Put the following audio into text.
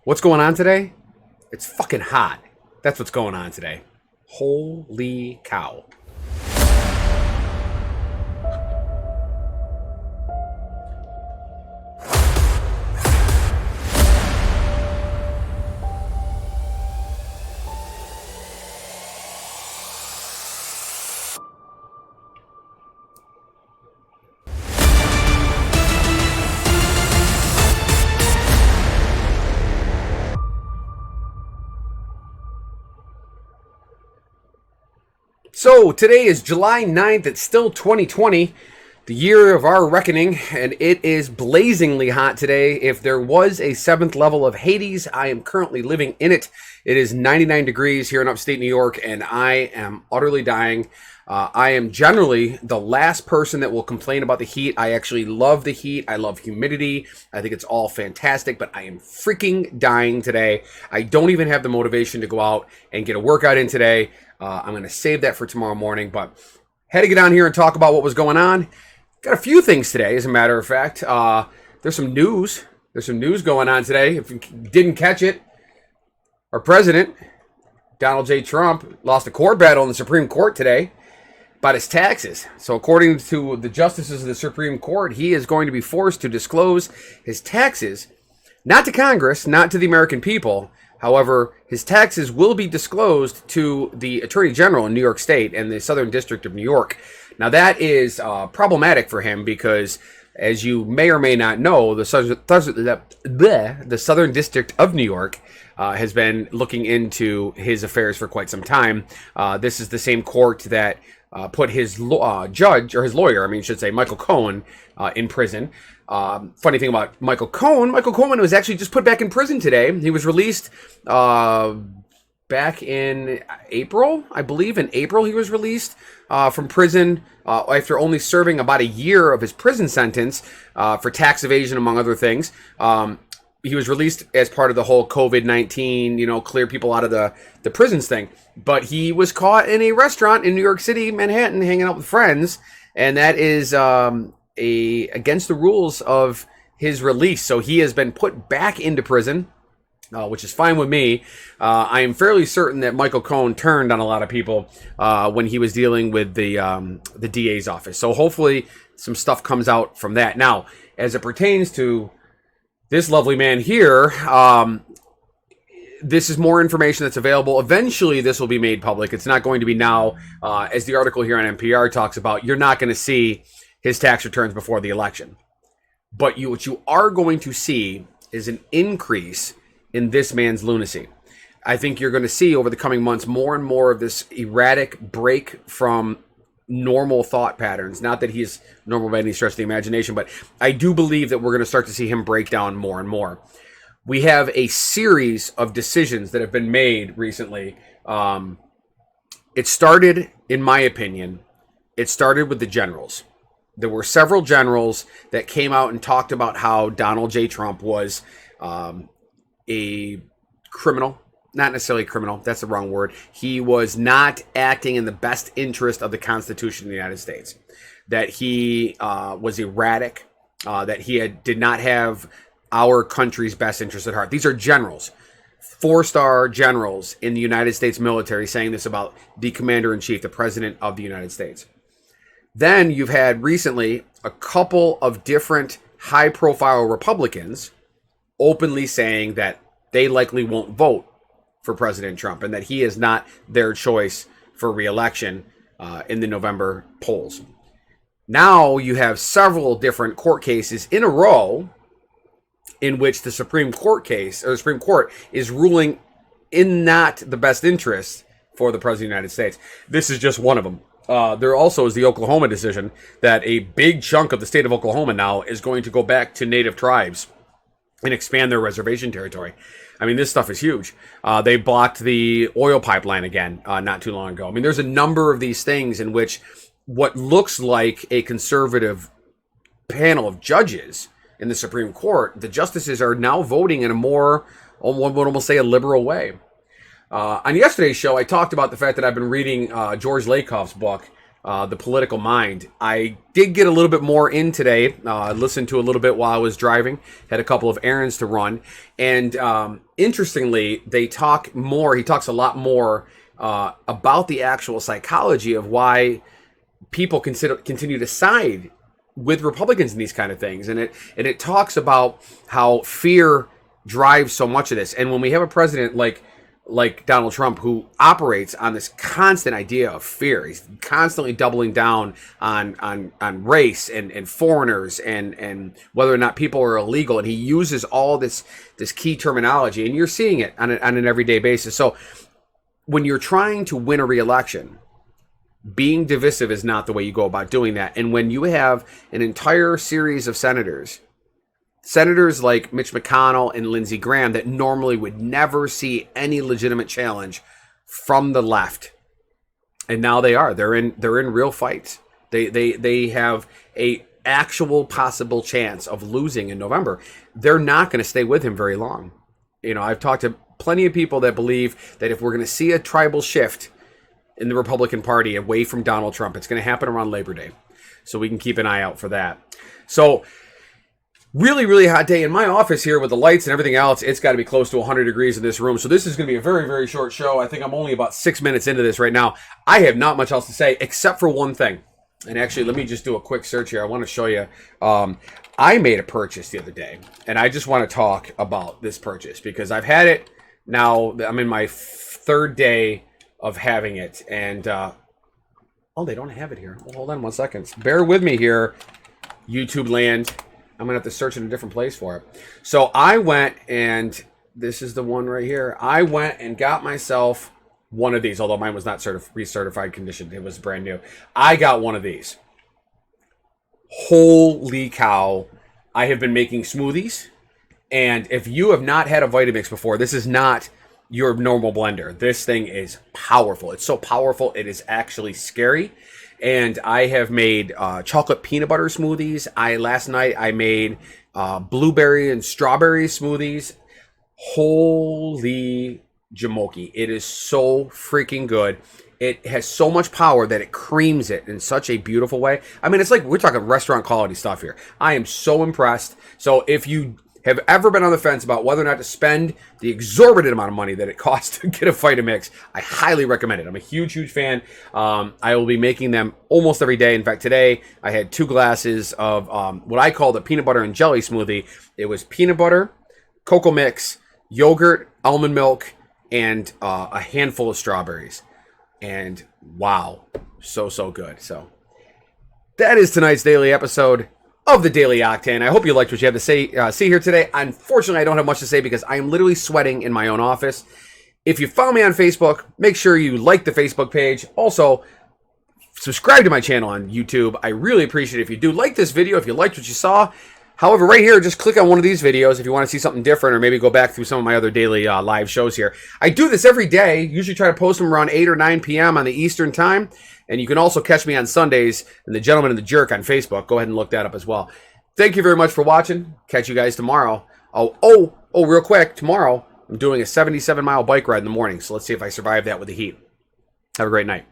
What's going on today? It's fucking hot. That's what's going on today. Holy cow. So today is July 9th. It's still 2020, the year of our reckoning, and it is blazingly hot today. If there was a seventh level of Hades, I am currently living in it. It is 99 degrees here in upstate New York, and I am utterly dying. I am generally the last person that will complain about the heat. I actually love the heat. I love humidity. I think it's all fantastic, but I am freaking dying today. I don't even have the motivation to go out and get a workout in today. I'm going to save that for tomorrow morning, but had to get on here and talk about what was going on. Got a few things today, as a matter of fact. There's some news. There's some news going on today. If you didn't catch it, our president, Donald J. Trump, lost a court battle in the Supreme Court today about his taxes. So according to the justices of the Supreme Court, he is going to be forced to disclose his taxes, not to Congress, not to the American people. However, his taxes will be disclosed to the Attorney General in New York State and the Southern District of New York. Now, that is problematic for him because, as you may or may not know, the Southern District of New York has been looking into his affairs for quite some time. This is the same court that put his judge, or his lawyer, I should say, Michael Cohen, in prison. Funny thing about Michael Cohen was actually just put back in prison today. He was released back in April, I believe. In April, he was released from prison after only serving about a year of his prison sentence for tax evasion, among other things. He was released as part of the whole COVID-19, clear people out of the prisons thing. But he was caught in a restaurant in New York City, Manhattan, hanging out with friends. And that is against the rules of his release. So he has been put back into prison, which is fine with me. I am fairly certain that Michael Cohen turned on a lot of people when he was dealing with the DA's office. So hopefully some stuff comes out from that. Now, as it pertains to this lovely man here, this is more information that's available. Eventually, this will be made public. It's not going to be now. As the article here on NPR talks about, you're not going to see his tax returns before the election. But what you are going to see is an increase in this man's lunacy. I think you're going to see over the coming months more and more of this erratic break from normal thought patterns. Not that he's normal by any stretch of the imagination, but I do believe that we're going to start to see him break down more and more. We have a series of decisions that have been made recently. It started, in my opinion, it started with the generals. There were several generals that came out and talked about how Donald J. Trump was a criminal. Not necessarily criminal, that's the wrong word. He was not acting in the best interest of the Constitution of the United States. That he was erratic, that he did not have our country's best interest at heart. These are generals, 4-star generals in the United States military saying this about the commander-in-chief, the president of the United States. Then you've had recently a couple of different high-profile Republicans openly saying that they likely won't vote for President Trump and that he is not their choice for re-election in the November polls. Now you have several different court cases in a row in which the Supreme Court is ruling in not the best interest for the President of the United States. This is just one of them. There also is the Oklahoma decision that a big chunk of the state of Oklahoma now is going to go back to native tribes and expand their reservation territory. This stuff is huge. They blocked the oil pipeline again not too long ago. There's a number of these things in which what looks like a conservative panel of judges in the Supreme Court, the justices are now voting in a more, one would almost say, a liberal way. On yesterday's show, I talked about the fact that I've been reading George Lakoff's book, the political mind. I did get a little bit more in today. Listened to a little bit while I was driving. Had a couple of errands to run. And interestingly, they talk more. He talks a lot more about the actual psychology of why people continue to side with Republicans in these kind of things. And it talks about how fear drives so much of this. And when we have a president like Donald Trump, who operates on this constant idea of fear, he's constantly doubling down on race and foreigners and whether or not people are illegal, and he uses all this key terminology, and you're seeing it on an everyday basis. So when you're trying to win a re-election, being divisive is not the way you go about doing that. And when you have an entire series of senators like Mitch McConnell and Lindsey Graham that normally would never see any legitimate challenge from the left, and now they're in real fights. They have a actual possible chance of losing in November. They're not going to stay with him very long. I've talked to plenty of people that believe that if we're going to see a tribal shift in the Republican Party away from Donald Trump, it's going to happen around Labor Day. So we can keep an eye out for that. So really, really hot day in my office here with the lights and everything else. It's got to be close to 100 degrees in this room. So this is going to be a very, very short show. I think I'm only about 6 minutes into this right now. I have not much else to say except for one thing. And actually, let me just do a quick search here. I want to show you. I made a purchase the other day, and I just want to talk about this purchase because I've had it now. I'm in my third day of having it, and they don't have it here. Well, hold on 1 second. Bear with me here, YouTube land. I'm going to have to search in a different place for it. So I went, and this is the one right here. I went and got myself one of these, although mine was not recertified condition. It was brand new. I got one of these. Holy cow. I have been making smoothies, and if you have not had a Vitamix before, this is not your normal blender. This thing is powerful. It's so powerful, it is actually scary. And I have made chocolate peanut butter smoothies. Last night I made blueberry and strawberry smoothies. Holy jamoke. It is so freaking good. It has so much power that it creams it in such a beautiful way. I mean, it's like we're talking restaurant quality stuff here. I am so impressed. So if you have ever been on the fence about whether or not to spend the exorbitant amount of money that it costs to get a Vitamix, I highly recommend it. I'm a huge, huge fan. I will be making them almost every day. In fact, today I had 2 glasses of what I call the peanut butter and jelly smoothie. It was peanut butter, cocoa mix, yogurt, almond milk, and a handful of strawberries. And wow, so good. So that is tonight's daily episode of the Daily Octane. I hope you liked what you had to say. See here today. Unfortunately, I don't have much to say because I am literally sweating in my own office. If you follow me on Facebook, make sure you like the Facebook page. Also, subscribe to my channel on YouTube. I really appreciate it if you do. Like this video if you liked what you saw. However, right here, just click on one of these videos if you want to see something different, or maybe go back through some of my other daily live shows here. I do this every day. Usually try to post them around 8 or 9 p.m. on the Eastern time. And you can also catch me on Sundays in The Gentleman and the Jerk on Facebook. Go ahead and look that up as well. Thank you very much for watching. Catch you guys tomorrow. Oh, real quick. Tomorrow, I'm doing a 77-mile bike ride in the morning. So let's see if I survive that with the heat. Have a great night.